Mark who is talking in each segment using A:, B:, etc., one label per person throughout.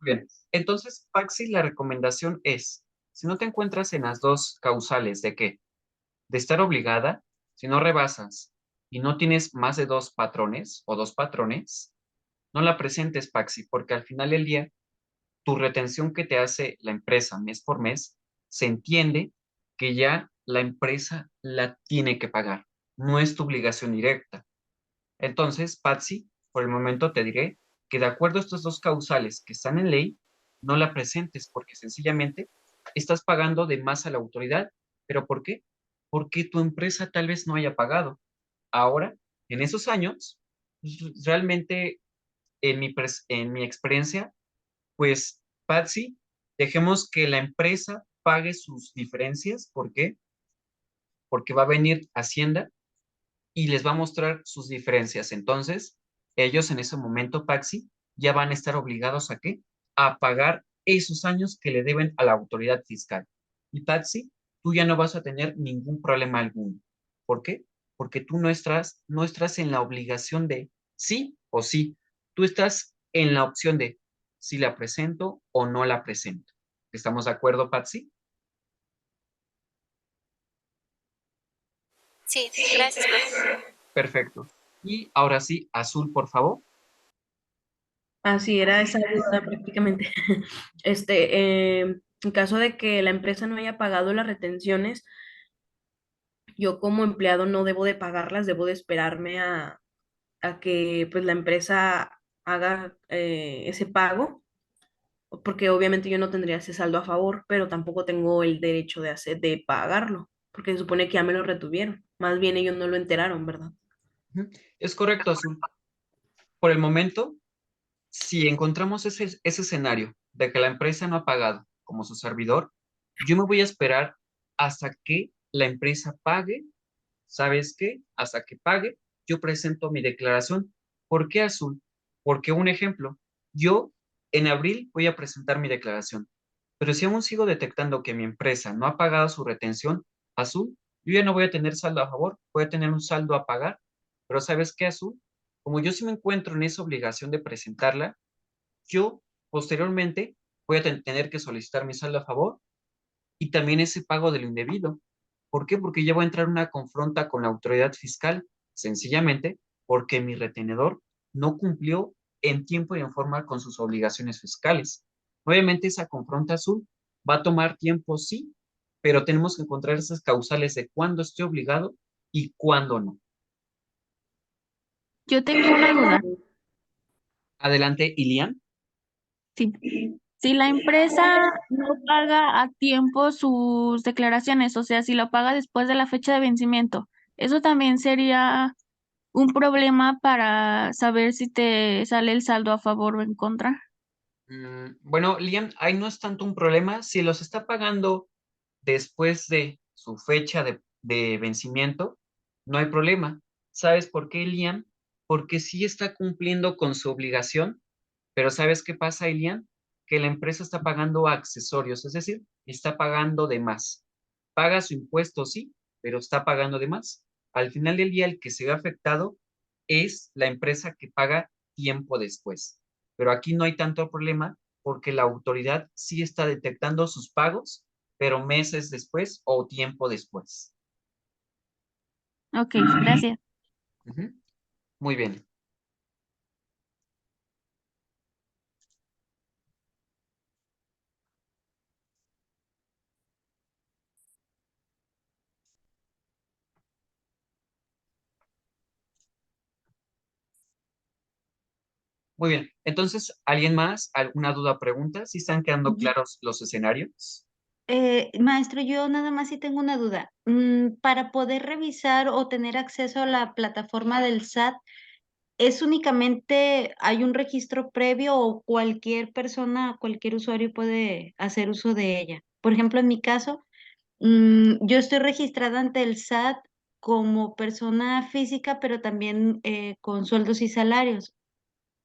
A: Bien, entonces, Paxi, la recomendación es, si no te encuentras en las dos causales de qué, de estar obligada, si no rebasas y no tienes más de dos patrones o dos patrones, no la presentes, Paxi, porque al final del día, tu retención que te hace la empresa mes por mes, se entiende que ya la empresa la tiene que pagar, no es tu obligación directa. Entonces, Patsy, por el momento te diré que de acuerdo a estos dos causales que están en ley, no la presentes porque sencillamente estás pagando de más a la autoridad. ¿Pero por qué? Porque tu empresa tal vez no haya pagado. Ahora, en esos años, realmente en mi experiencia, pues, Patsy, dejemos que la empresa pague sus diferencias. ¿Por qué? Porque va a venir Hacienda y les va a mostrar sus diferencias. Entonces, ellos en ese momento, Paxi, ya van a estar obligados a qué? A pagar esos años que le deben a la autoridad fiscal. Y Paxi, tú ya no vas a tener ningún problema alguno. ¿Por qué? Porque tú no estás en la obligación de sí o sí. Tú estás en la opción de si la presento o no la presento. ¿Estamos de acuerdo, Patsy?
B: Sí, gracias, profe.
A: Perfecto. Y ahora sí, Azul, por favor.
C: Así era esa duda prácticamente. En caso de que la empresa no haya pagado las retenciones, yo como empleado no debo de pagarlas, debo de esperarme a que pues la empresa haga ese pago, porque obviamente yo no tendría ese saldo a favor, pero tampoco tengo el derecho de pagarlo, porque se supone que ya me lo retuvieron. Más bien ellos no lo enteraron, ¿verdad?
A: Ujú. Es correcto, Azul. Por el momento, si encontramos ese escenario de que la empresa no ha pagado como su servidor, yo me voy a esperar hasta que la empresa pague. ¿Sabes qué? Hasta que pague, yo presento mi declaración. ¿Por qué, Azul? Porque un ejemplo, yo en abril voy a presentar mi declaración, pero si aún sigo detectando que mi empresa no ha pagado su retención, Azul, yo ya no voy a tener saldo a favor, voy a tener un saldo a pagar. Pero ¿sabes qué, Azul? Como yo sí me encuentro en esa obligación de presentarla, yo posteriormente voy a tener que solicitar mi saldo a favor y también ese pago de lo indebido. ¿Por qué? Porque ya voy a entrar en una confronta con la autoridad fiscal, sencillamente porque mi retenedor no cumplió en tiempo y en forma con sus obligaciones fiscales. Obviamente esa confronta, Azul, va a tomar tiempo, sí, pero tenemos que encontrar esas causales de cuándo estoy obligado y cuándo no.
B: Yo tengo una duda.
A: Adelante, Ilian.
B: Sí. Si la empresa no paga a tiempo sus declaraciones, o sea, si lo paga después de la fecha de vencimiento, eso también sería un problema para saber si te sale el saldo a favor o en contra.
A: Bueno, Liam, ahí no es tanto un problema. Si los está pagando después de su fecha de vencimiento, no hay problema. ¿Sabes por qué, Liam? Porque sí está cumpliendo con su obligación, pero ¿sabes qué pasa, Liam? Que la empresa está pagando accesorios, es decir, está pagando de más. Paga su impuesto, sí, pero está pagando de más. Al final del día, el que se ve afectado es la empresa que paga tiempo después. Pero aquí no hay tanto problema porque la autoridad sí está detectando sus pagos, pero meses después o tiempo después.
B: Ok, gracias.
A: Ujú. Muy bien. Muy bien. Entonces, ¿alguien más? ¿Alguna duda o pregunta? ¿Sí están quedando claros los escenarios?
D: Maestro, yo nada más sí tengo una duda. Para poder revisar o tener acceso a la plataforma del SAT, ¿es únicamente hay un registro previo o cualquier persona, cualquier usuario puede hacer uso de ella? Por ejemplo, en mi caso, yo estoy registrada ante el SAT como persona física, pero también con sueldos y salarios.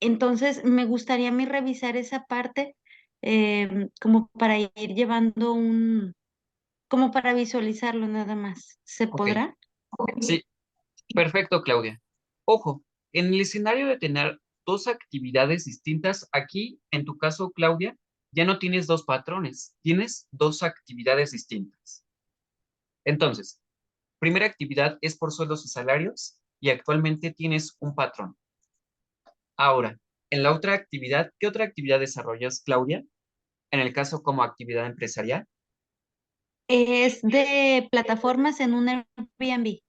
D: Entonces, me gustaría a mí revisar esa parte como para ir llevando como para visualizarlo nada más. ¿Se
A: Ok.
D: podrá?
A: Sí, perfecto, Claudia. Ojo, en el escenario de tener dos actividades distintas. Aquí, en tu caso, Claudia, ya no tienes dos patrones, tienes dos actividades distintas. Entonces, primera actividad es por sueldos y salarios y actualmente tienes un patrón. Ahora, en la otra actividad, ¿qué otra actividad desarrollas, Claudia? En el caso como actividad empresarial.
D: Es de plataformas en un Airbnb.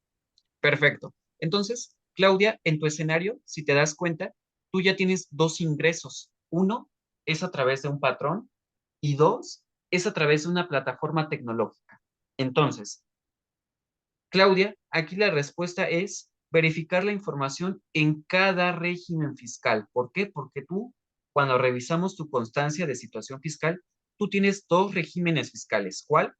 A: Perfecto. Entonces, Claudia, en tu escenario, si te das cuenta, tú ya tienes dos ingresos. Uno es a través de un patrón y dos es a través de una plataforma tecnológica. Entonces, Claudia, aquí la respuesta es verificar la información en cada régimen fiscal. ¿Por qué? Porque tú, cuando revisamos tu constancia de situación fiscal, tú tienes dos regímenes fiscales. ¿Cuál?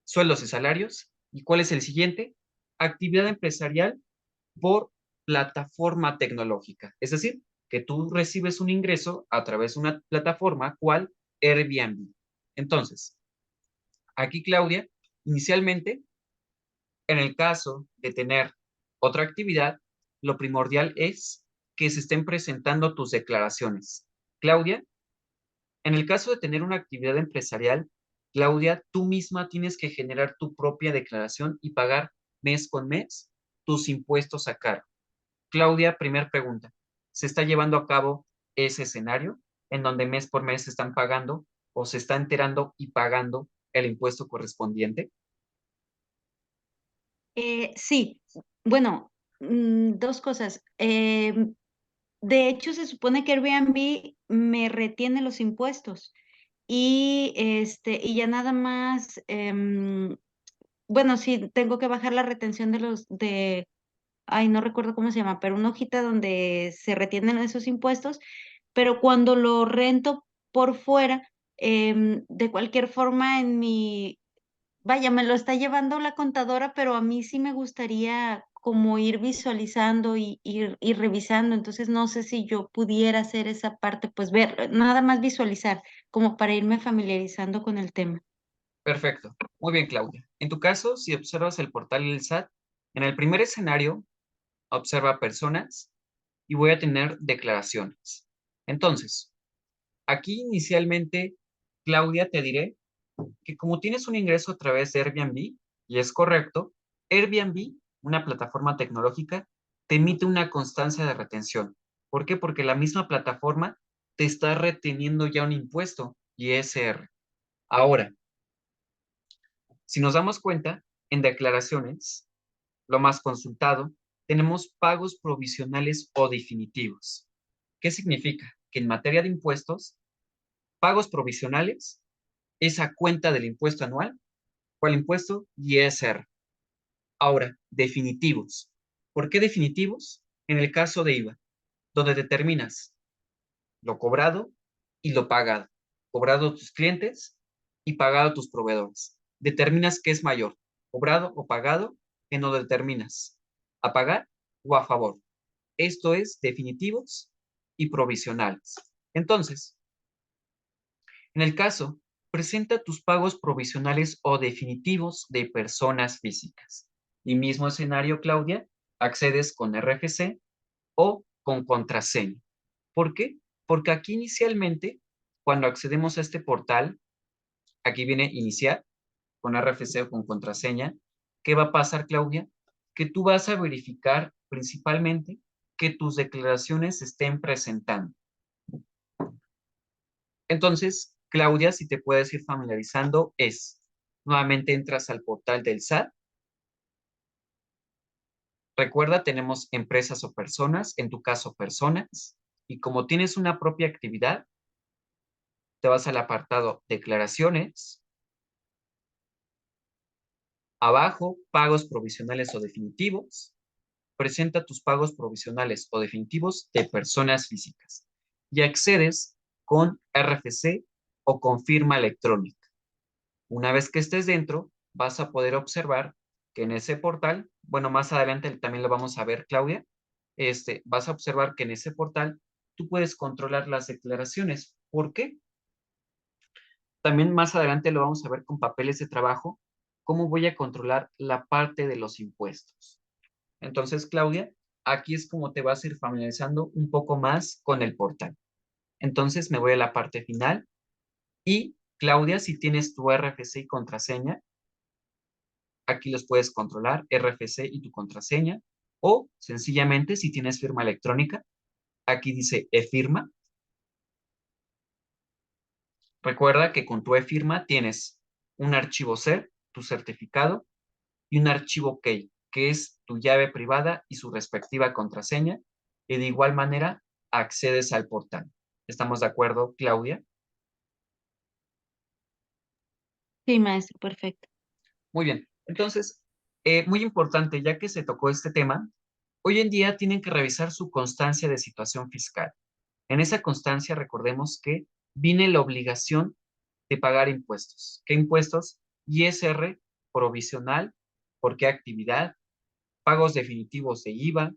A: Sueldos y salarios. ¿Y cuál es el siguiente? Actividad empresarial por plataforma tecnológica. Es decir, que tú recibes un ingreso a través de una plataforma, ¿cuál? Airbnb. Entonces, aquí, Claudia, inicialmente, en el caso de tener otra actividad, lo primordial es que se estén presentando tus declaraciones. Claudia, en el caso de tener una actividad empresarial, Claudia, tú misma tienes que generar tu propia declaración y pagar mes con mes tus impuestos a cargo. Claudia, primera pregunta. ¿Se está llevando a cabo ese escenario en donde mes por mes se están pagando o se está enterando y pagando el impuesto correspondiente?
D: Sí, bueno, dos cosas. De hecho, se supone que Airbnb me retiene los impuestos y ya nada más, bueno, sí, tengo que bajar la retención ay, no recuerdo cómo se llama, pero una hojita donde se retienen esos impuestos, pero cuando lo rento por fuera, de cualquier forma vaya, me lo está llevando la contadora, pero a mí sí me gustaría como ir visualizando y revisando, entonces no sé si yo pudiera hacer esa parte, pues ver, nada más visualizar, como para irme familiarizando con el tema.
A: Perfecto. Muy bien, Claudia. En tu caso, si observas el portal del SAT, en el primer escenario, observa personas y voy a tener declaraciones. Entonces, aquí inicialmente, Claudia, te diré que como tienes un ingreso a través de Airbnb, y es correcto, Airbnb, una plataforma tecnológica, te emite una constancia de retención. ¿Por qué? Porque la misma plataforma te está reteniendo ya un impuesto, ISR. Ahora, si nos damos cuenta, en declaraciones, lo más consultado, tenemos pagos provisionales o definitivos. ¿Qué significa? Que en materia de impuestos, pagos provisionales es a cuenta del impuesto anual. ¿Cuál impuesto? ISR. Ahora, definitivos. ¿Por qué definitivos? En el caso de IVA, donde determinas lo cobrado y lo pagado. Cobrado a tus clientes y pagado a tus proveedores. Determinas qué es mayor, cobrado o pagado, en donde determinas a pagar o a favor. Esto es definitivos y provisionales. Entonces, en el caso, presenta tus pagos provisionales o definitivos de personas físicas. Y mismo escenario, Claudia, accedes con RFC o con contraseña. ¿Por qué? Porque aquí inicialmente, cuando accedemos a este portal, aquí viene iniciar con RFC o con contraseña. ¿Qué va a pasar, Claudia? Que tú vas a verificar principalmente que tus declaraciones se estén presentando. Entonces, Claudia, si te puedes ir familiarizando, nuevamente entras al portal del SAT. Recuerda, tenemos empresas o personas, en tu caso personas, y como tienes una propia actividad, te vas al apartado declaraciones, abajo, pagos provisionales o definitivos, presenta tus pagos provisionales o definitivos de personas físicas y accedes con RFC o con firma electrónica. Una vez que estés dentro, vas a poder observar que en ese portal, bueno, más adelante también lo vamos a ver, Claudia, vas a observar que en ese portal tú puedes controlar las declaraciones. ¿Por qué? También más adelante lo vamos a ver con papeles de trabajo, cómo voy a controlar la parte de los impuestos. Entonces, Claudia, aquí es como te vas a ir familiarizando un poco más con el portal. Entonces me voy a la parte final y Claudia, si tienes tu RFC y contraseña, aquí los puedes controlar, RFC y tu contraseña, o sencillamente si tienes firma electrónica, aquí dice e-firma. Recuerda que con tu e-firma tienes un archivo SER, tu certificado, y un archivo key, que es tu llave privada y su respectiva contraseña, y de igual manera accedes al portal. ¿Estamos de acuerdo, Claudia?
D: Sí, maestro, perfecto.
A: Muy bien. Entonces, muy importante, ya que se tocó este tema, hoy en día tienen que revisar su constancia de situación fiscal. En esa constancia, recordemos que viene la obligación de pagar impuestos. ¿Qué impuestos? ISR provisional, ¿por qué actividad? Pagos definitivos de IVA,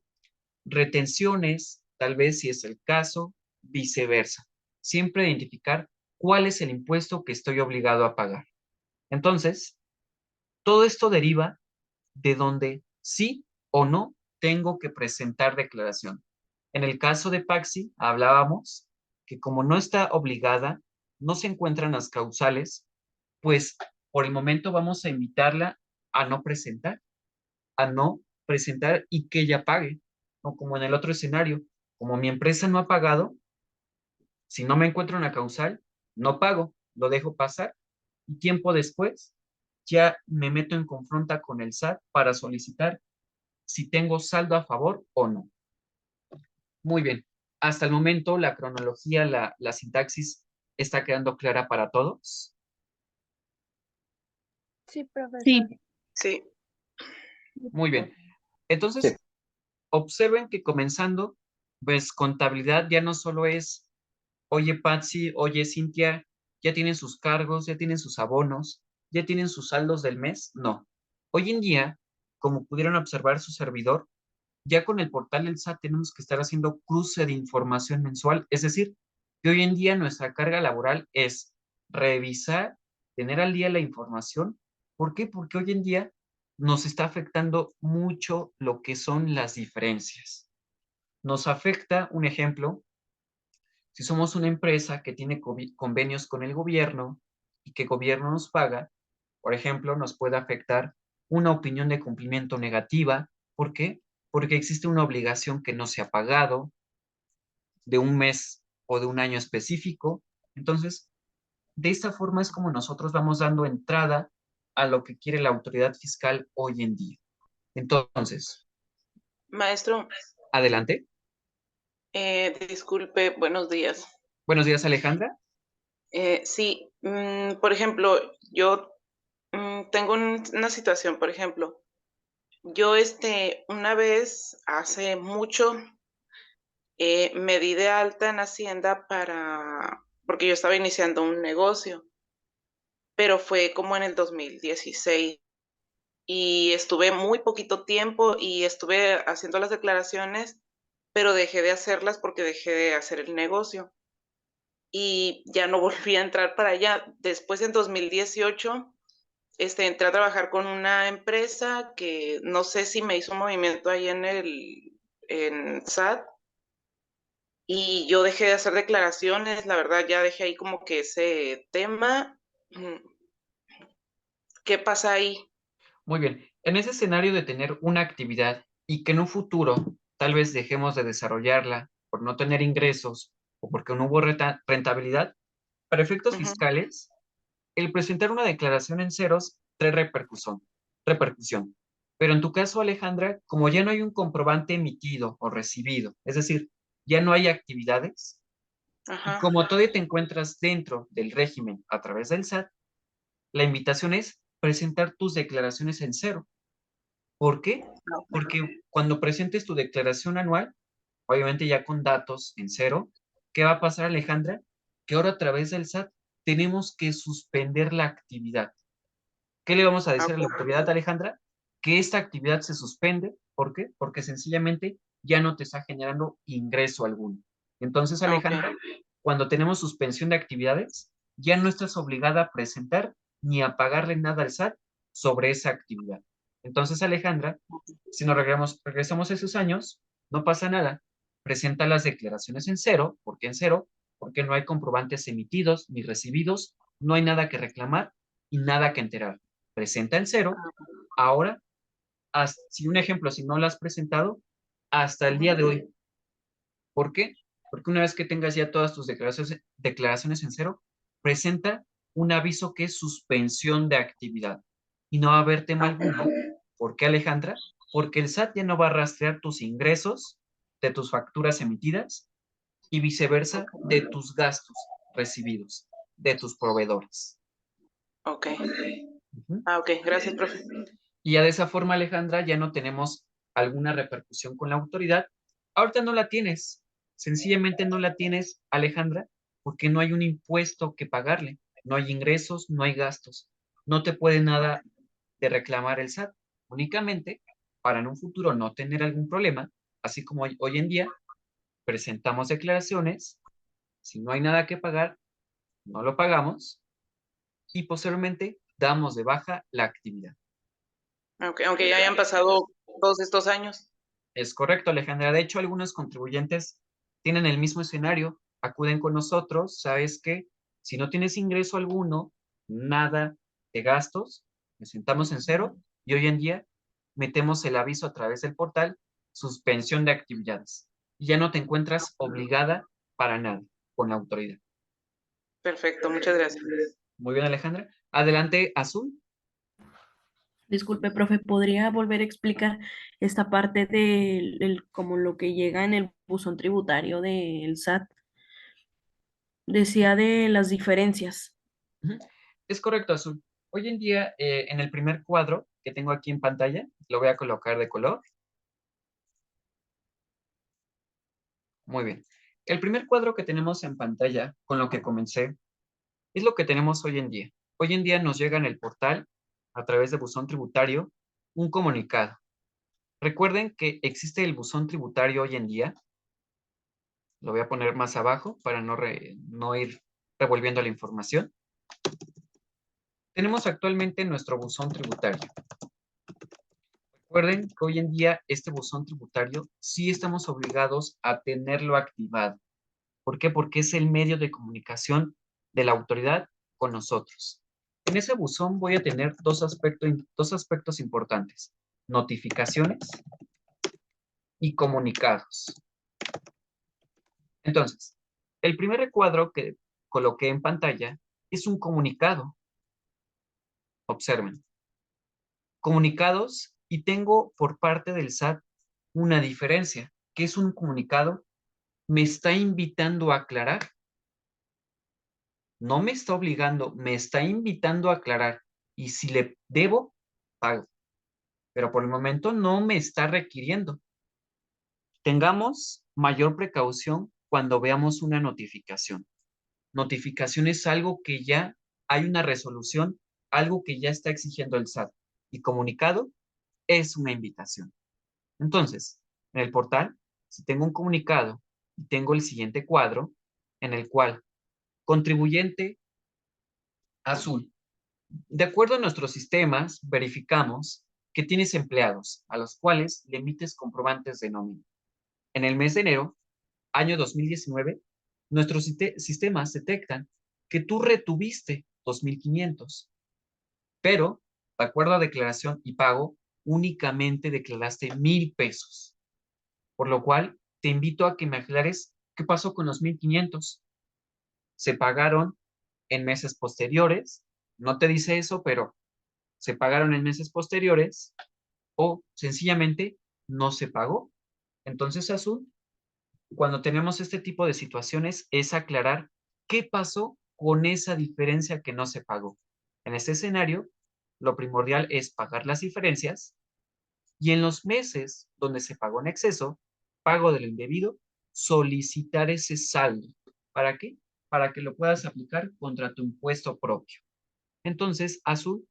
A: retenciones, tal vez si es el caso, viceversa. Siempre identificar cuál es el impuesto que estoy obligado a pagar. Entonces, todo esto deriva de donde sí o no tengo que presentar declaración. En el caso de Paxi, hablábamos que como no está obligada, no se encuentran las causales, pues por el momento vamos a invitarla a no presentar y que ella pague. O como en el otro escenario, como mi empresa no ha pagado, si no me encuentro una causal, no pago, lo dejo pasar y tiempo después ya me meto en confronta con el SAT para solicitar si tengo saldo a favor o no. Muy bien. Hasta el momento, la cronología, la sintaxis está quedando clara para todos.
B: Sí, profesor.
D: Sí,
E: Sí,
A: Muy bien. Entonces,
E: Sí.
A: observen que comenzando, pues contabilidad ya no solo es, oye Patsy, oye Cintia, ya tienen sus cargos, ya tienen sus abonos, ya tienen sus saldos del mes. No. Hoy en día, como pudieron observar su servidor, ya con el portal del SAT tenemos que estar haciendo cruce de información mensual, es decir, que hoy en día nuestra carga laboral es revisar, tener al día la información. ¿Por qué? Porque hoy en día nos está afectando mucho lo que son las diferencias. Nos afecta, un ejemplo, si somos una empresa que tiene convenios con el gobierno y que el gobierno nos paga, por ejemplo, nos puede afectar una opinión de cumplimiento negativa. ¿Por qué? Porque existe una obligación que no se ha pagado de un mes o de un año específico. Entonces, de esta forma es como nosotros vamos dando entrada a lo que quiere la autoridad fiscal hoy en día. Entonces,
E: Maestro,
A: adelante.
E: disculpe, buenos días.
A: Buenos días, Alejandra.
E: Sí, por ejemplo, yo tengo una situación, por ejemplo, yo una vez, hace mucho, me di de alta en Hacienda porque yo estaba iniciando un negocio, pero fue como en el 2016 y estuve muy poquito tiempo y estuve haciendo las declaraciones, pero dejé de hacerlas porque dejé de hacer el negocio y ya no volví a entrar para allá. Después, en 2018, entré a trabajar con una empresa que no sé si me hizo un movimiento ahí en SAT y yo dejé de hacer declaraciones, la verdad ya dejé ahí como que ese tema. ¿Qué pasa ahí?
A: Muy bien. En ese escenario de tener una actividad y que en un futuro tal vez dejemos de desarrollarla por no tener ingresos o porque no hubo rentabilidad, para efectos
E: Ujú.
A: fiscales, el presentar una declaración en ceros trae repercusión. Pero en tu caso, Alejandra, como ya no hay un comprobante emitido o recibido, es decir, ya no hay actividades, y
E: Ajá.
A: como todavía te encuentras dentro del régimen a través del SAT, la invitación es presentar tus declaraciones en cero. ¿Por qué? Porque cuando presentes tu declaración anual, obviamente ya con datos en cero, ¿qué va a pasar, Alejandra? Que ahora a través del SAT tenemos que suspender la actividad. ¿Qué le vamos a
E: Ah,
A: decir a la autoridad, Alejandra? Que esta actividad se suspende. ¿Por qué? Porque sencillamente ya no te está generando ingreso alguno. Entonces,
E: ok.
A: Alejandra, cuando tenemos suspensión de actividades, ya no estás obligada a presentar ni a pagarle nada al SAT sobre esa actividad. Entonces, Alejandra, si nos regresamos a esos años, No pasa nada. Presenta las declaraciones en cero. ¿Por qué en cero? Porque no hay comprobantes emitidos ni recibidos, no hay nada que reclamar y nada que enterar. Presenta el cero. Ahora, si un ejemplo, si no lo has presentado, hasta el día de hoy. ¿Por qué? Porque una vez que tengas ya todas tus declaraciones en cero, presenta un aviso que es suspensión de actividad. Y no va a haber tema alguno. ¿Por qué, Alejandra? Porque el SAT ya no va a rastrear tus ingresos de tus facturas emitidas y viceversa de tus gastos recibidos, de tus proveedores.
E: Ok.
A: Ujú.
E: Ok, gracias, profe.
A: Y ya de esa forma, Alejandra, ya no tenemos alguna repercusión con la autoridad. Ahorita no la tienes. Sencillamente no la tienes, Alejandra, porque no hay un impuesto que pagarle. No hay ingresos, no hay gastos. No te puede nada de reclamar el SAT. Únicamente, para en un futuro no tener algún problema, así como hoy en día, presentamos declaraciones. Si no hay nada que pagar, no lo pagamos y posteriormente damos de baja la actividad.
E: Aunque ya hayan pasado todos estos años.
A: Es correcto, Alejandra. De hecho, algunos contribuyentes tienen el mismo escenario, acuden con nosotros, sabes que si no tienes ingreso alguno, nada de gastos, presentamos en cero y hoy en día metemos el aviso a través del portal, suspensión de actividades. Y ya no te encuentras obligada para nada con la autoridad.
E: Perfecto, muchas gracias.
A: Muy bien, Alejandra. Adelante, Azul.
C: Disculpe, profe, ¿podría volver a explicar esta parte como lo que llega en el buzón tributario del SAT? Decía de las diferencias.
A: Ujú. Es correcto, Azul. Hoy en día, en el primer cuadro que tengo aquí en pantalla, lo voy a colocar de color. Muy bien. El primer cuadro que tenemos en pantalla, con lo que comencé, es lo que tenemos hoy en día. Hoy en día nos llega en el portal, a través de buzón tributario, un comunicado. Recuerden que existe el buzón tributario hoy en día. Lo voy a poner más abajo para no ir revolviendo la información. Tenemos actualmente nuestro buzón tributario. Recuerden que hoy en día este buzón tributario sí estamos obligados a tenerlo activado. ¿Por qué? Porque es el medio de comunicación de la autoridad con nosotros. En ese buzón voy a tener dos aspectos importantes: notificaciones y comunicados. Entonces, el primer recuadro que coloqué en pantalla es un comunicado. Observen. Comunicados, y tengo por parte del SAT una diferencia, que es un comunicado, me está invitando a aclarar. No me está obligando, me está invitando a aclarar. Y si le debo, pago. Pero por el momento no me está requiriendo. Tengamos mayor precaución cuando veamos una notificación. Notificación es algo que ya hay una resolución, algo que ya está exigiendo el SAT. Y comunicado es una invitación. Entonces, en el portal, si tengo un comunicado y tengo el siguiente cuadro, en el cual contribuyente azul. De acuerdo a nuestros sistemas, verificamos que tienes empleados a los cuales le emites comprobantes de nómina. En el mes de enero, año 2019, nuestros sistemas detectan que tú retuviste 2,500, pero, de acuerdo a declaración y pago, únicamente declaraste 1,000 pesos. Por lo cual, te invito a que me aclares qué pasó con los 1,500. ¿Se pagaron en meses posteriores? No te dice eso, pero se pagaron en meses posteriores o sencillamente no se pagó. Entonces, Azul, cuando tenemos este tipo de situaciones, es aclarar qué pasó con esa diferencia que no se pagó. En este escenario, lo primordial es pagar las diferencias y en los meses donde se pagó en exceso, pago del indebido, solicitar ese saldo. ¿Para qué? Para que lo puedas aplicar contra tu impuesto propio. Entonces, Azul,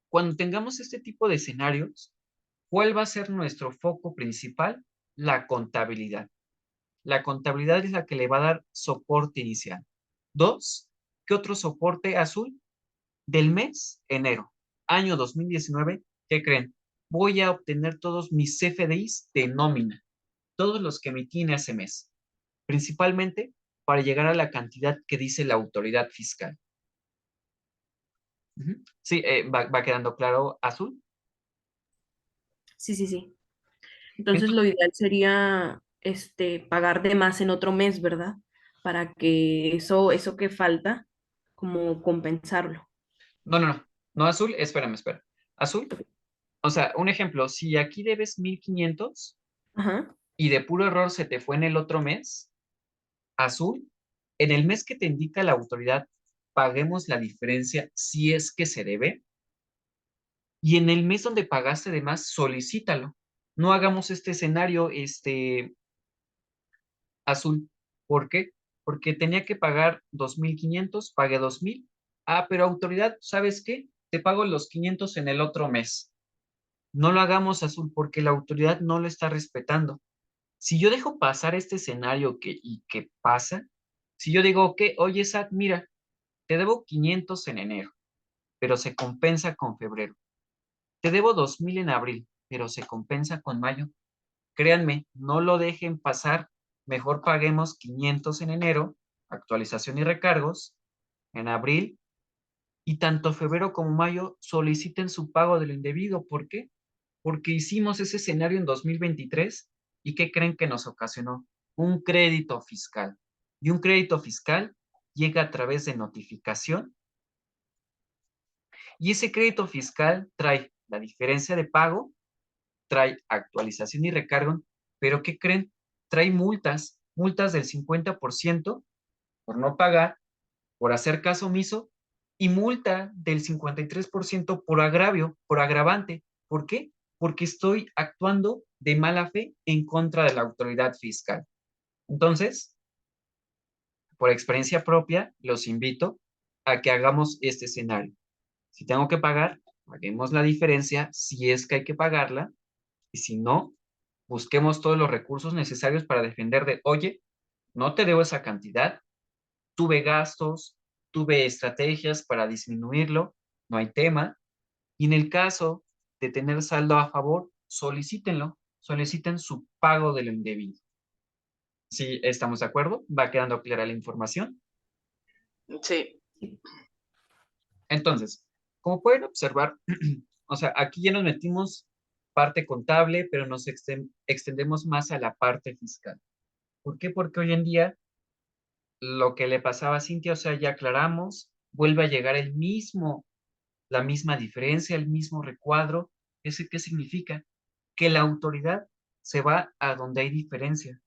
A: cuando tengamos este tipo de escenarios, ¿cuál va a ser nuestro foco principal? La contabilidad. La contabilidad es la que le va a dar soporte inicial. Dos, ¿qué otro soporte, Azul? Del mes enero, año 2019, ¿qué creen? voy a obtener todos mis CFDIs de nómina, todos los que emití en ese mes, principalmente para llegar a la cantidad que dice la autoridad fiscal. Sí, va quedando claro, Azul.
C: Sí, sí, sí. Entonces lo ideal sería pagar de más en otro mes, ¿verdad? Para que eso que falta, como compensarlo.
A: No, Azul, espera. Azul, o sea, un ejemplo, si aquí debes 1,500
C: Ajá.
A: y de puro error se te fue en el otro mes, Azul, en el mes que te indica la autoridad, paguemos la diferencia si es que se debe, y en el mes donde pagaste de más, solicítalo. No hagamos este escenario, Azul. ¿Por qué? Porque tenía que pagar 2,500, pagué 2,000. Ah, pero autoridad, ¿sabes qué? Te pago los 500 en el otro mes. No lo hagamos, Azul, porque la autoridad no lo está respetando. Si yo dejo pasar este escenario y que pasa, si yo digo, ok, oye, SAT, mira, te debo 500 en enero, pero se compensa con febrero. Te debo 2,000 en abril, pero se compensa con mayo. Créanme, no lo dejen pasar. Mejor paguemos 500 en enero, actualización y recargos, en abril, y tanto febrero como mayo soliciten su pago de lo indebido. ¿Por qué? Porque hicimos ese escenario en 2023 y ¿qué creen que nos ocasionó? Un crédito fiscal. Y un crédito fiscal llega a través de notificación y ese crédito fiscal trae la diferencia de pago, trae actualización y recargo, pero ¿qué creen? Trae multas del 50% por no pagar, por hacer caso omiso, y multa del 53% por agravio, por agravante. ¿Por qué? Porque estoy actuando de mala fe en contra de la autoridad fiscal. Entonces, por experiencia propia, los invito a que hagamos este escenario. Si tengo que pagar, paguemos la diferencia si es que hay que pagarla, y si no, busquemos todos los recursos necesarios para defender de, oye, no te debo esa cantidad, tuve gastos, tuve estrategias para disminuirlo, no hay tema. Y en el caso de tener saldo a favor, soliciten su pago de lo indebido. ¿Sí estamos de acuerdo? ¿Va quedando clara la información?
E: Sí,
A: Entonces, como pueden observar, o sea, aquí ya nos metimos parte contable, pero nos extendemos más a la parte fiscal. ¿Por qué? Porque hoy en día lo que le pasaba a Cintia, o sea, ya aclaramos, vuelve a llegar la misma diferencia, el mismo recuadro. ¿Ese qué significa? Que la autoridad se va a donde hay diferencia.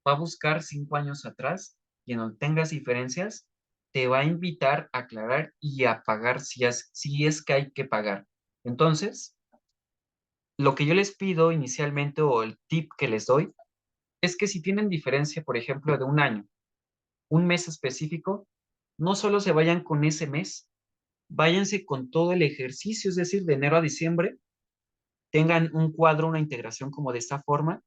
A: Va a buscar 5 años atrás y en donde tengas diferencias, te va a invitar a aclarar y a pagar si es que hay que pagar. Entonces, lo que yo les pido inicialmente o el tip que les doy es que si tienen diferencia, por ejemplo, de un año, un mes específico, no solo se vayan con ese mes, váyanse con todo el ejercicio, es decir, de enero a diciembre, tengan un cuadro, una integración como de esta forma,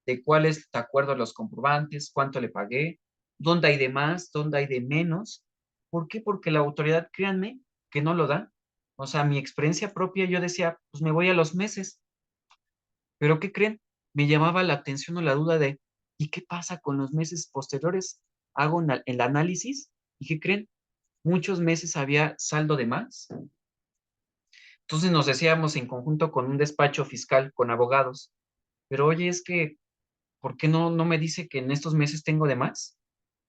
A: de cuáles, de acuerdo a los comprobantes, cuánto le pagué, dónde hay de más, dónde hay de menos. ¿Por qué? Porque la autoridad, créanme, que no lo da. O sea, mi experiencia propia, yo decía, pues me voy a los meses. Pero ¿qué creen? Me llamaba la atención o la duda de, ¿y qué pasa con los meses posteriores? Hago el análisis y ¿qué creen? Muchos meses había saldo de más. Entonces nos decíamos en conjunto con un despacho fiscal, con abogados, pero oye, es que, ¿por qué no me dice que en estos meses tengo de más?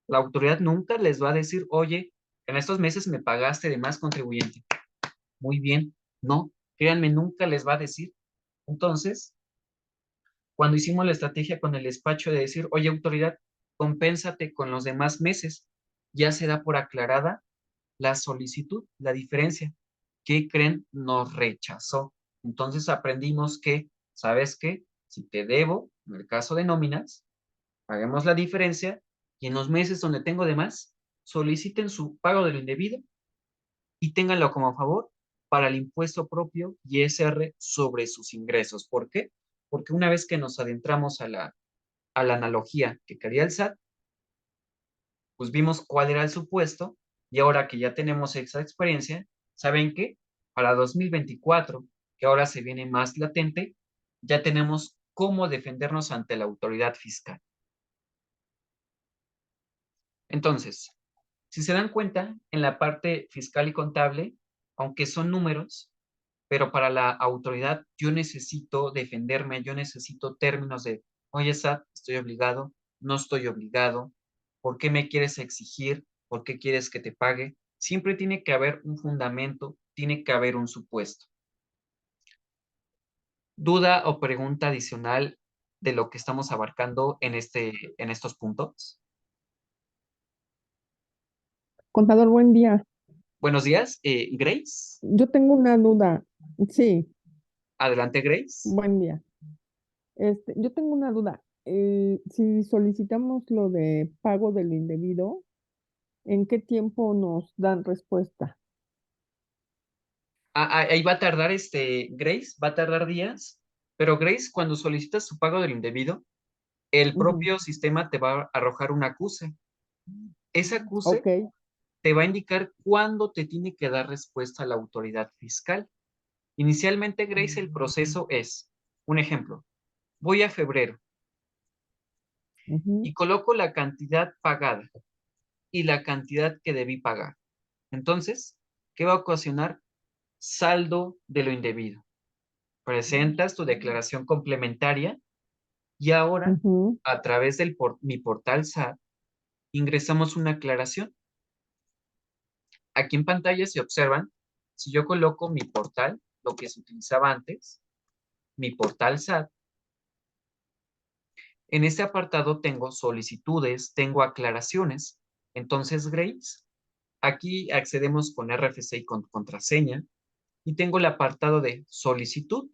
A: La autoridad nunca les va a decir, oye, en estos meses me pagaste de más, contribuyente. Muy bien, no, créanme, nunca les va a decir. Entonces, cuando hicimos la estrategia con el despacho de decir, oye, autoridad, compénsate con los demás meses, ya se da por aclarada la solicitud, la diferencia. ¿Qué creen? Nos rechazó. Entonces aprendimos que, ¿sabes qué? Si te debo, en el caso de nóminas, paguemos la diferencia y en los meses donde tengo de más, soliciten su pago de lo indebido y ténganlo como favor para el impuesto propio ISR sobre sus ingresos. ¿Por qué? Porque una vez que nos adentramos a la analogía que quería el SAT, pues vimos cuál era el supuesto y ahora que ya tenemos esa experiencia, ¿saben qué? Para 2024 que ahora se viene más latente, ya tenemos cómo defendernos ante la autoridad fiscal. Entonces, si se dan cuenta, en la parte fiscal y contable, aunque son números, pero para la autoridad yo necesito defenderme, yo necesito términos de, oye, SAT, estoy obligado, no estoy obligado, ¿por qué me quieres exigir? ¿Por qué quieres que te pague? Siempre tiene que haber un fundamento, tiene que haber un supuesto. ¿Duda o pregunta adicional de lo que estamos abarcando en estos puntos?
F: Contador, buen día.
A: Buenos días, Grace.
F: Yo tengo una duda. Sí,
A: Adelante, Grace.
F: buen día. Yo tengo una duda. Si solicitamos lo de pago del indebido, ¿en qué tiempo nos dan respuesta?
A: Ahí va a tardar Grace, va a tardar días, pero Grace, cuando solicitas su pago del indebido, el
F: Ujú.
A: propio sistema te va a arrojar un acuse. Ese acuse
F: Ok.
A: te va a indicar cuándo te tiene que dar respuesta la autoridad fiscal. Inicialmente, Grace, el proceso es, un ejemplo, voy a febrero
F: Ujú.
A: y coloco la cantidad pagada y la cantidad que debí pagar. Entonces, ¿qué va a ocasionar? Saldo de lo indebido. Presentas tu declaración complementaria y ahora,
F: Ujú.
A: a través de mi portal SAT, ingresamos una aclaración. Aquí en pantalla se observan, si yo coloco mi portal, lo que se utilizaba antes, mi portal SAT, en este apartado tengo solicitudes, tengo aclaraciones. Entonces, Grace, aquí accedemos con RFC y con contraseña y tengo el apartado de solicitud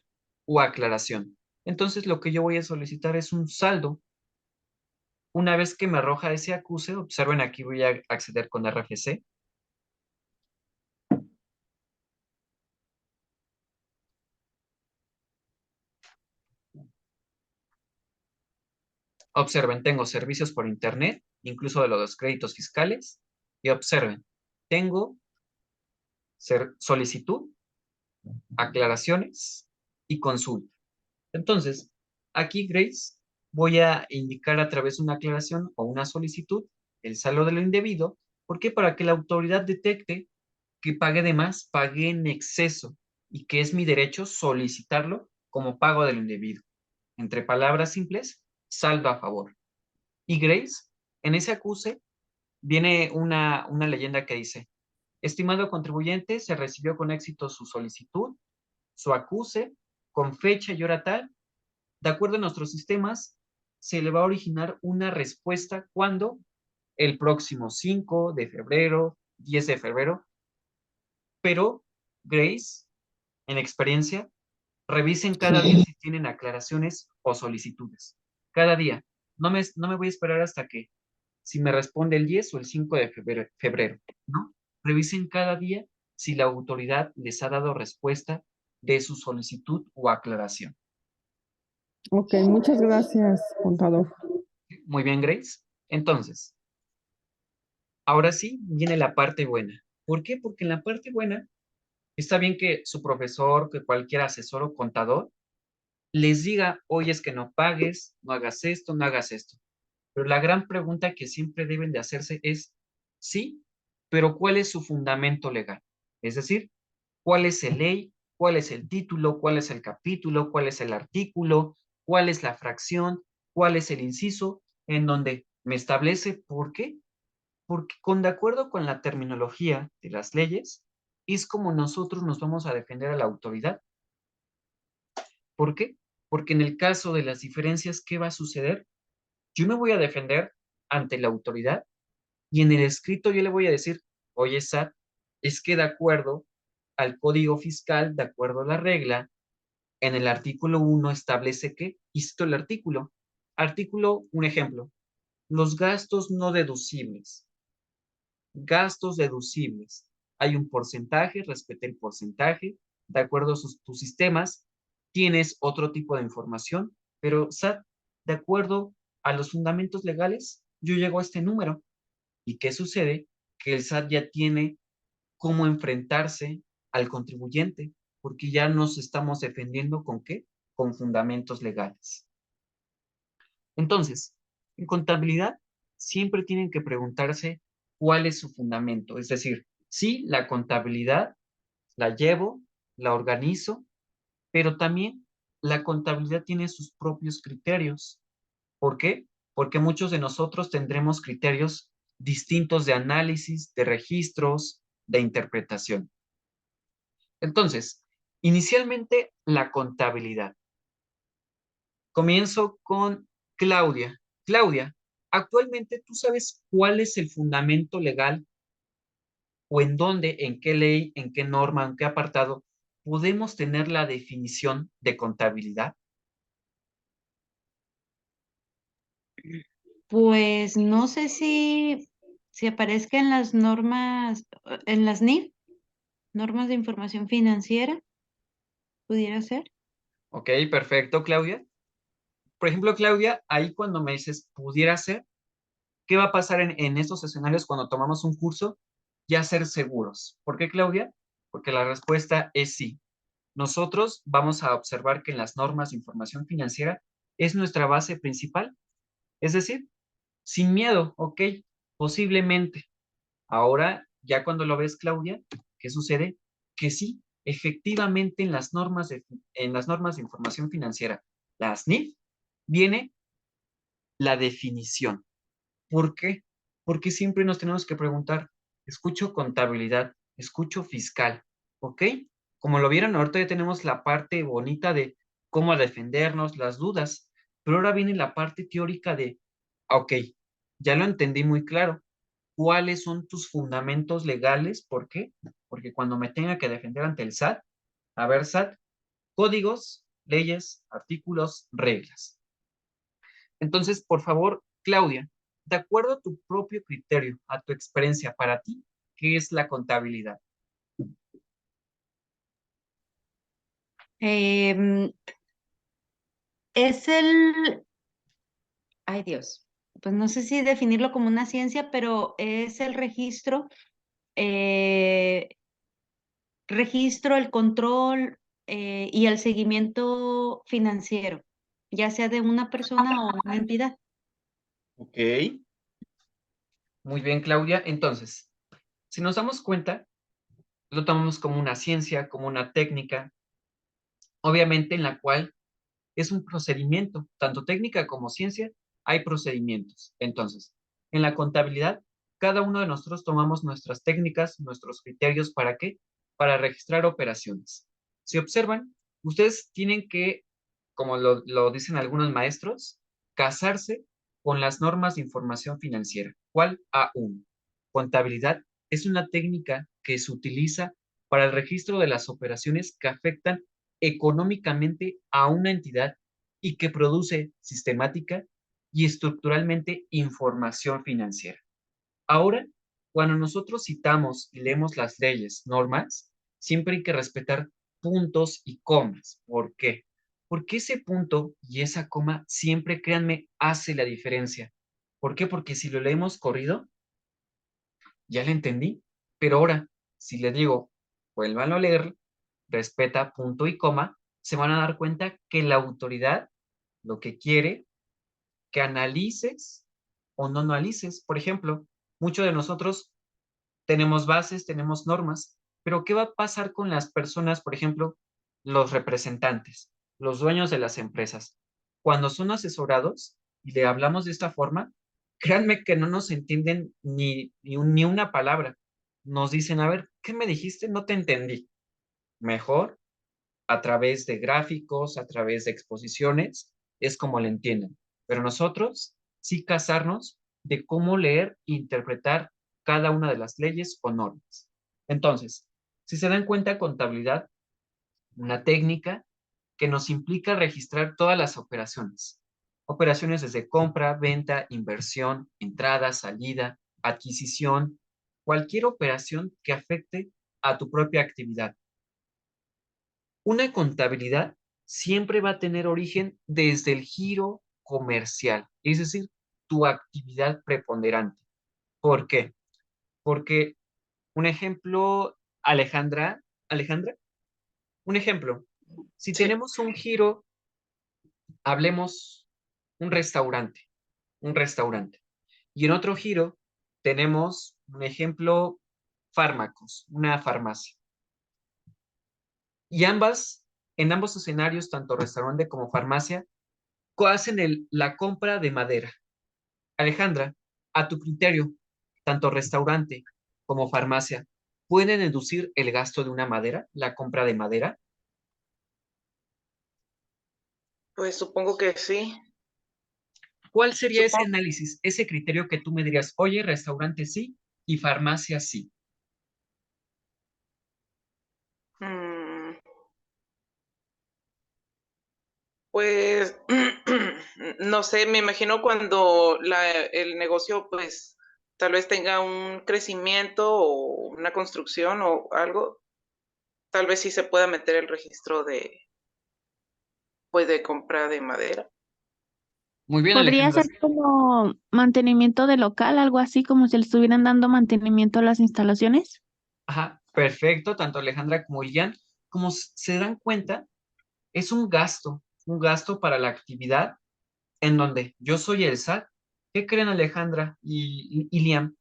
A: o aclaración. Entonces, lo que yo voy a solicitar es un saldo. Una vez que me arroja ese acuse, observen aquí voy a acceder con RFC. Observen, tengo servicios por internet, incluso de los créditos fiscales. Y observen, tengo solicitud, aclaraciones y consulta. Entonces, aquí, Grace, voy a indicar a través de una aclaración o una solicitud el saldo de lo indebido. ¿Por qué? Para que la autoridad detecte que pagué de más, pagué en exceso y que es mi derecho solicitarlo como pago de lo indebido. Entre palabras simples, saldo a favor. Y Grace, en ese acuse viene una leyenda que dice, estimado contribuyente, se recibió con éxito su solicitud, su acuse, con fecha y hora tal. De acuerdo a nuestros sistemas, se le va a originar una respuesta cuando el próximo 5 de febrero, 10 de febrero, pero Grace, en experiencia, revisen cada día si tienen aclaraciones o solicitudes. Cada día. No me voy a esperar hasta que si me responde el 10 o el 5 de febrero, ¿no? Revisen cada día si la autoridad les ha dado respuesta de su solicitud o aclaración.
F: Ok, muchas gracias, contador.
A: Muy bien, Grace. Entonces, ahora sí viene la parte buena. ¿Por qué? Porque en la parte buena está bien que su profesor, que cualquier asesor o contador les diga, oye, es que no pagues, no hagas esto, no hagas esto. Pero la gran pregunta que siempre deben de hacerse es, sí, pero ¿cuál es su fundamento legal? Es decir, ¿cuál es la ley? ¿Cuál es el título? ¿Cuál es el capítulo? ¿Cuál es el artículo? ¿Cuál es la fracción? ¿Cuál es el inciso? En donde me establece por qué. Porque de acuerdo con la terminología de las leyes, es como nosotros nos vamos a defender a la autoridad. ¿Por qué? Porque en el caso de las diferencias, ¿qué va a suceder? Yo me voy a defender ante la autoridad y en el escrito yo le voy a decir, oye, SAT, es que de acuerdo al código fiscal, de acuerdo a la regla, en el artículo 1 establece que, y cito el artículo, un ejemplo, los gastos no deducibles. Gastos deducibles. Hay un porcentaje, respete el porcentaje, de acuerdo a tus sistemas, tienes otro tipo de información, pero SAT, de acuerdo a los fundamentos legales, yo llego a este número. ¿Y qué sucede? Que el SAT ya tiene cómo enfrentarse al contribuyente. porque ya nos estamos defendiendo ¿con qué? Con fundamentos legales. Entonces, en contabilidad siempre tienen que preguntarse cuál es su fundamento. Es decir, sí, la contabilidad la llevo, la organizo, pero también la contabilidad tiene sus propios criterios. ¿Por qué? Porque muchos de nosotros tendremos criterios distintos de análisis, de registros, de interpretación. Entonces, inicialmente la contabilidad. Comienzo con Claudia. Claudia, actualmente tú sabes cuál es el fundamento legal o en dónde, en qué ley, en qué norma, en qué apartado podemos tener la definición de contabilidad.
D: Pues no sé si aparezca en las normas, en las NIF, normas de información financiera, pudiera ser.
A: Ok, perfecto, Claudia. Por ejemplo, Claudia, ahí cuando me dices pudiera ser, ¿qué va a pasar en estos escenarios cuando tomamos un curso? Ya ser seguros. ¿Por qué, Claudia? Porque la respuesta es sí. Nosotros vamos a observar que en las normas de información financiera es nuestra base principal. Es decir, sin miedo, ok, posiblemente. Ahora, ya cuando lo ves, Claudia, ¿qué sucede? Que sí, efectivamente en las normas de información financiera, las NIF, viene la definición. ¿Por qué? Porque siempre nos tenemos que preguntar, escucho contabilidad, escucho fiscal, ¿ok? Como lo vieron, ahorita ya tenemos la parte bonita de cómo defendernos, las dudas, pero ahora viene la parte teórica de, ok, ya lo entendí muy claro, ¿cuáles son tus fundamentos legales? ¿Por qué? Porque cuando me tenga que defender ante el SAT, a ver, SAT, códigos, leyes, artículos, reglas. Entonces, por favor, Claudia, de acuerdo a tu propio criterio, a tu experiencia, para ti, ¿qué es la contabilidad?
D: Em, es ay Dios, pues no sé si definirlo como una ciencia, pero es el eh, registro, el control y el seguimiento financiero, ya sea de una persona o una entidad.
A: Ok. Muy bien, Claudia. Entonces, si nos damos cuenta, lo tomamos como una ciencia, como una técnica, obviamente en la cual es un procedimiento, tanto técnica como ciencia, hay procedimientos. Entonces, en la contabilidad, cada uno de nosotros tomamos nuestras técnicas, nuestros criterios, ¿para qué? Para registrar operaciones. Si observan, ustedes tienen que, como lo dicen algunos maestros, casarse con las normas de información financiera. ¿Cuál? A1. Contabilidad es una técnica que se utiliza para el registro de las operaciones que afectan económicamente a una entidad y que produce sistemática y estructuralmente información financiera. Ahora, cuando nosotros citamos y leemos las leyes, normas, siempre hay que respetar puntos y comas. ¿Por qué? Porque ese punto y esa coma siempre, créanme, hace la diferencia. ¿Por qué? Porque si lo leemos corrido, ya lo entendí, pero ahora, si le digo, vuélvanlo a leer, respeta punto y coma, se van a dar cuenta que la autoridad lo que quiere que analices o no analices. Por ejemplo, muchos de nosotros tenemos bases, tenemos normas, pero ¿qué va a pasar con las personas, por ejemplo, los representantes, los dueños de las empresas? Cuando son asesorados y le hablamos de esta forma, créanme que no nos entienden ni una palabra. Nos dicen, a ver, ¿qué me dijiste? No te entendí. Mejor a través de gráficos, a través de exposiciones, es como le entienden. Pero nosotros sí casarnos de cómo leer e interpretar cada una de las leyes o normas. Entonces, si se dan cuenta, contabilidad, una técnica que nos implica registrar todas las operaciones. Operaciones desde compra, venta, inversión, entrada, salida, adquisición, cualquier operación que afecte a tu propia actividad. Una contabilidad siempre va a tener origen desde el giro comercial, es decir, tu actividad preponderante. ¿Por qué? Porque un ejemplo, Alejandra, Un ejemplo, si
E: Sí.
A: tenemos un giro, hablemos un restaurante, y en otro giro tenemos, un ejemplo, fármacos, una farmacia. Y en ambos escenarios, tanto restaurante como farmacia, hacen la compra de madera. Alejandra, a tu criterio, tanto restaurante como farmacia, ¿pueden deducir el gasto de una madera, la compra de madera?
E: Pues supongo que sí.
A: ¿Cuál sería ese
E: Supongo.
A: análisis, ese criterio que tú me dirías, oye, restaurante sí y farmacia sí?
E: mm, Pues no sé, me imagino cuando el negocio pues tal vez tenga un crecimiento o una construcción o algo, tal vez sí se pueda meter el registro de compra de madera.
A: Muy bien,
B: Podría
A: Alejandra.
B: ser como mantenimiento de local, algo así como si le estuvieran dando mantenimiento a las instalaciones.
A: Ajá, perfecto, tanto Alejandra como Ilian, como se dan cuenta, es un gasto para la actividad en donde yo soy el SAT. ¿Qué creen Alejandra y Liam?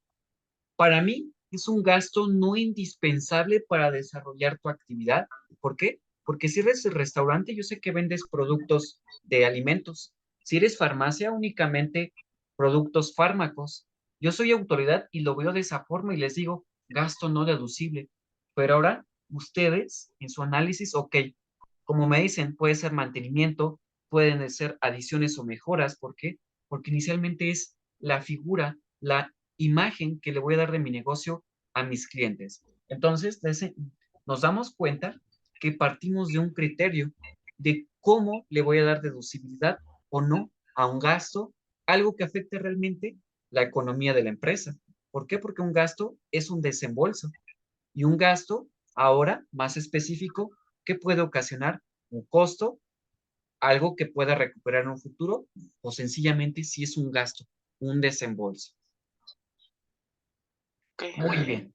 A: Para mí es un gasto no indispensable para desarrollar tu actividad. ¿Por qué? Porque si eres restaurante, yo sé que vendes productos de alimentos. Si eres farmacia, únicamente productos fármacos. Yo soy autoridad y lo veo de esa forma y les digo, gasto no deducible. Pero ahora, ustedes, en su análisis, ok, como me dicen, puede ser mantenimiento, pueden ser adiciones o mejoras. ¿Por qué? Porque inicialmente es la figura, la imagen que le voy a dar de mi negocio a mis clientes. Entonces, nos damos cuenta que partimos de un criterio de cómo le voy a dar deducibilidad o no a un gasto, algo que afecte realmente la economía de la empresa. ¿Por qué? Porque un gasto es un desembolso y un gasto, ahora más específico, que puede ocasionar un costo, algo que pueda recuperar en un futuro o sencillamente si es un gasto, un desembolso.
E: Ok.
A: Muy bien.